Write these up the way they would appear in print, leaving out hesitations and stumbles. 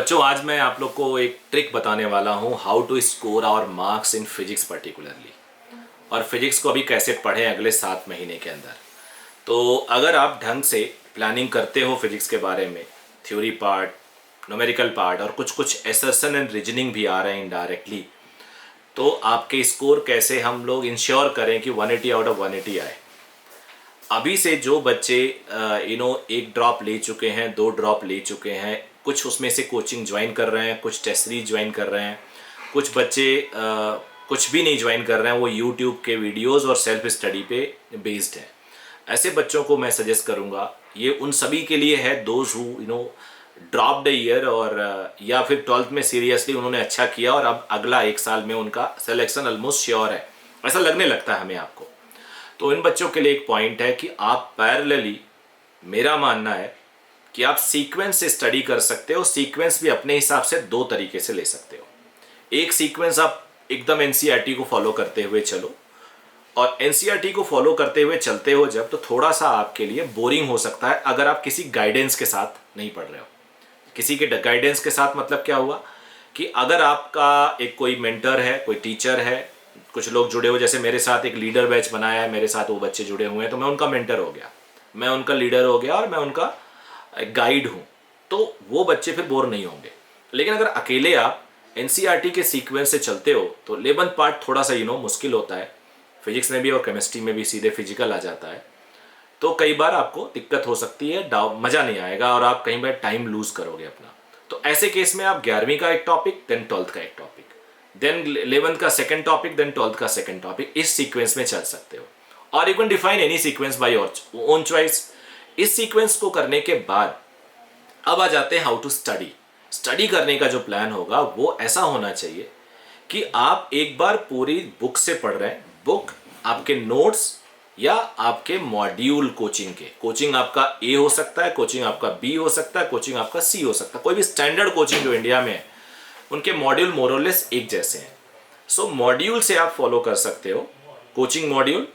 बच्चों आज मैं आप लोग को एक ट्रिक बताने वाला हूँ how to score our marks in physics particularly. और फिजिक्स को अभी कैसे पढ़ें अगले 7 महीने के अंदर। तो अगर आप ढंग से प्लानिंग करते हो फिजिक्स के बारे में, थ्योरी पार्ट, न्यूमेरिकल पार्ट और कुछ कुछ एसर्शन एंड रीजनिंग भी आ रहे हैं इनडायरेक्टली, तो आपके स्कोर कैसे हम लोग इंश्योर करें कि 180 आउट ऑफ 180 आए। अभी से जो बच्चे एक ड्रॉप ले चुके हैं, 2 ड्रॉप ले चुके हैं, कुछ उसमें से कोचिंग ज्वाइन कर रहे हैं, कुछ टेस्ट सीरीज ज्वाइन कर रहे हैं, कुछ बच्चे कुछ भी नहीं ज्वाइन कर रहे हैं, वो यूट्यूब के वीडियोस और सेल्फ स्टडी पे बेस्ड हैं। ऐसे बच्चों को मैं सजेस्ट करूँगा, ये उन सभी के लिए है दोज हु ड्रॉप्ड ईयर और या फिर 12th में सीरियसली उन्होंने अच्छा किया और अब अगला 1 साल में उनका सिलेक्शन ऑलमोस्ट श्योर है, ऐसा लगने लगता है हमें आपको। तो इन बच्चों के लिए एक पॉइंट है कि आप पैरेलली, मेरा मानना है कि आप सीक्वेंस से स्टडी कर सकते हो। सीक्वेंस भी अपने हिसाब से 2 तरीके से ले सकते हो। एक सीक्वेंस आप एकदम एनसीईआरटी को फॉलो करते हुए चलो, और एनसीईआरटी को फॉलो करते हुए चलते हो जब, तो थोड़ा सा आपके लिए बोरिंग हो सकता है अगर आप किसी गाइडेंस के साथ नहीं पढ़ रहे हो। किसी के गाइडेंस के साथ मतलब क्या हुआ कि अगर आपका एक कोई मेंटर है, कोई टीचर है, कुछ लोग जुड़े हो, जैसे मेरे साथ एक लीडर बैच बनाया है, मेरे साथ वो बच्चे जुड़े हुए हैं, तो मैं उनका मेंटर हो गया, मैं उनका लीडर हो गया और मैं उनका गाइड हूँ, तो वो बच्चे फिर बोर नहीं होंगे। लेकिन अगर अकेले आप एनसीईआरटी के सीक्वेंस से चलते हो तो 11th पार्ट थोड़ा सा मुश्किल होता है। फिजिक्स में भी और केमिस्ट्री में भी सीधे फिजिकल आ जाता है, तो कई बार आपको दिक्कत हो सकती है, मज़ा नहीं आएगा और आप कहीं बार टाइम लूज करोगे अपना। तो ऐसे केस में आप 11वीं का एक टॉपिक, देन 12th का एक टॉपिक, देन 11th का सेकंड टॉपिक, देन 12th का सेकंड टॉपिक, इस सीक्वेंस में चल सकते हो। और you can define any sequence by your own choice. इस सीक्वेंस को करने के बाद अब आ जाते हैं हाउ टू स्टडी। स्टडी करने का जो प्लान होगा वो ऐसा होना चाहिए कि आप एक बार पूरी बुक से पढ़ रहे हैं, बुक, आपके नोट्स या आपके मॉड्यूल कोचिंग के। कोचिंग आपका ए हो सकता है, कोचिंग आपका बी हो सकता है, कोचिंग आपका सी हो सकता है। कोई भी स्टैंडर्ड कोचिंग जो इंडिया में है उनके मॉड्यूल मोरलेस एक जैसे हैं। सो मॉड्यूल से आप फॉलो कर सकते हो, कोचिंग मॉड्यूल,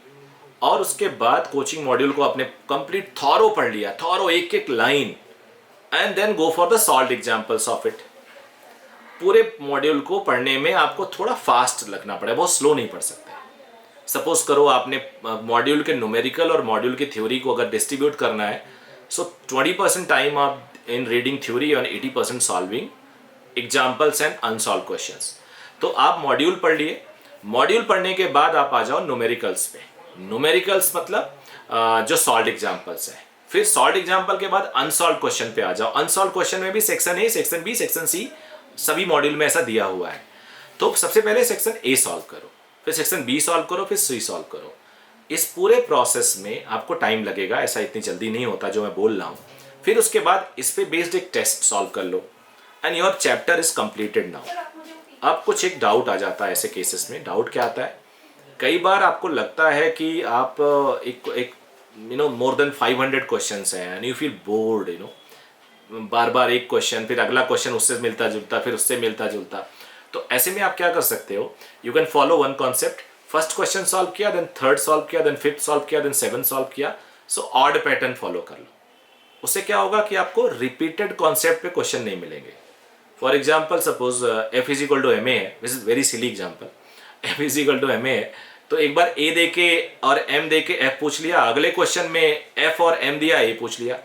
और उसके बाद कोचिंग मॉड्यूल को आपने कंप्लीट थॉरो पढ़ लिया, थॉरो एक एक line, and then go for the solve examples of it. पूरे मॉड्यूल को पढ़ने में आपको थोड़ा फास्ट लगना पड़ेगा, बहुत स्लो नहीं पढ़ सकते। सपोज करो आपने मॉड्यूल के न्यूमेरिकल और मॉड्यूल की थ्योरी को अगर डिस्ट्रीब्यूट करना है, सो 20% टाइम आप इन रीडिंग थ्योरी और 80% solving examples and unsolved questions. तो आप मॉड्यूल पढ़ लिए, मॉड्यूल पढ़ने के बाद आप आ जाओ न्यूमेरिकल्स पे। न्यूमेरिकल्स मतलब जो सॉल्व एग्जाम्पल्स है, फिर सॉल्व एग्जाम्पल के बाद अनसॉल्व क्वेश्चन पे आ जाओ। अनसॉल्व क्वेश्चन में भी section A, section B, section C, सभी मॉड्यूल में ऐसा दिया हुआ है। तो सबसे पहले सेक्शन ए सॉल्व करो, फिर सेक्शन बी सॉल्व करो, फिर सी सॉल्व करो। इस पूरे प्रोसेस में आपको टाइम लगेगा, ऐसा इतनी जल्दी नहीं होता जो मैं बोल रहा हूँ। फिर उसके बाद इस पे बेस्ड एक टेस्ट सॉल्व कर लो and your chapter is completed now. अब कुछ एक डाउट आ जाता है ऐसे केसेस में। डाउट क्या आता है, कई बार आपको लगता है कि आप एक मोर देन 500 क्वेश्चंस हैं एंड यू फील बोर्ड, बार बार एक क्वेश्चन, फिर अगला क्वेश्चन उससे मिलता जुलता, फिर उससे मिलता जुलता। तो ऐसे में आप क्या कर सकते हो, you can follow one concept. First question solve किया, देन थर्ड सॉल्व किया, देन फिफ्थ सॉल्व किया, देन 7th सॉल्व किया। सो ऑड पैटर्न फॉलो कर लो। उससे क्या होगा कि आपको रिपीटेड कॉन्सेप्ट पे क्वेश्चन नहीं मिलेंगे। For example suppose F is equal to M A है, this is very silly example. F is equal to M A है, तो एक बार ए दे के और एम दे के F पूछ लिया, अगले क्वेश्चन में F और M दिया, ए पूछ लिया,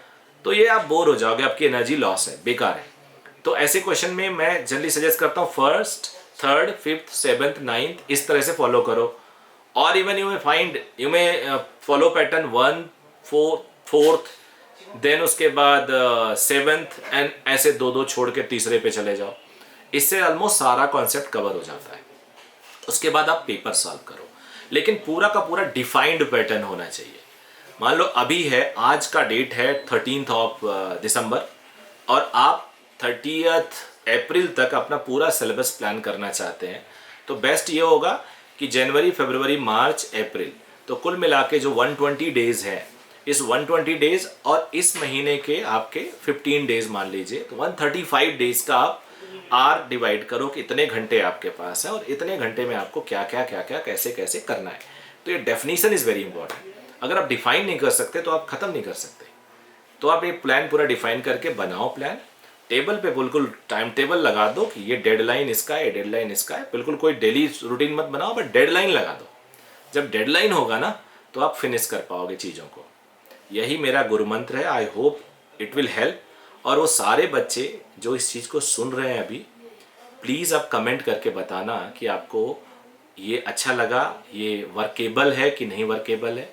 तो ये आप बोर हो जाओगे, आपकी एनर्जी लॉस है, बेकार है। तो ऐसे क्वेश्चन में मैं जनरली सजेस्ट करता हूँ first, third, fifth, 7th, 9th, इस तरह से फॉलो करो। और even you may follow pattern 1, 4th, then उसके बाद 7th, एंड ऐसे 2-2 छोड़ के तीसरे पे चले जाओ। इससे ऑलमोस्ट सारा कॉन्सेप्ट कवर हो जाता है। उसके बाद आप पेपर सॉल्व करो, लेकिन पूरा का पूरा डिफाइंड पैटर्न होना चाहिए। मान लो अभी है, आज का डेट है 13th ऑफ दिसंबर, और आप 30th अप्रैल तक अपना पूरा सिलेबस प्लान करना चाहते हैं, तो बेस्ट ये होगा कि जनवरी, फरवरी, मार्च, अप्रैल, तो कुल मिला के जो 120 डेज है, इस 120 डेज और इस महीने के आपके 15 डेज मान लीजिए, तो 135 डेज का आप आर डिवाइड करो कि इतने घंटे आपके पास है और इतने घंटे में आपको क्या क्या कैसे कैसे करना है। तो ये डेफिनेशन इज़ वेरी इंपॉर्टेंट। अगर आप डिफाइन नहीं कर सकते तो आप ख़त्म नहीं कर सकते। तो आप एक प्लान पूरा डिफाइन करके बनाओ प्लान, टेबल पे बिल्कुल टाइम टेबल लगा दो कि ये डेडलाइन इसका है, डेडलाइन इसका है। बिल्कुल कोई डेली रूटीन मत बनाओ, बट डेडलाइन लगा दो। जब डेडलाइन होगा ना तो आप फिनिश कर पाओगे चीज़ों को। यही मेरा गुरु मंत्र है। I hope it will help. और वो सारे बच्चे जो इस चीज़ को सुन रहे हैं अभी, प्लीज़ आप कमेंट करके बताना कि आपको ये अच्छा लगा, ये वर्केबल है कि नहीं वर्केबल है।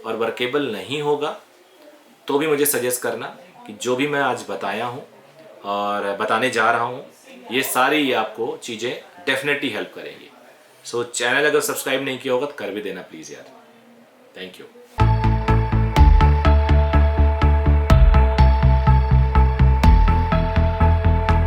और वर्केबल नहीं होगा तो भी मुझे सजेस्ट करना कि जो भी मैं आज बताया हूँ और बताने जा रहा हूँ, ये सारी आपको चीज़ें डेफिनेटली हेल्प करेंगी। सो चैनल अगर सब्सक्राइब नहीं किया होगा तो कर भी देना प्लीज़ यार। Thank you.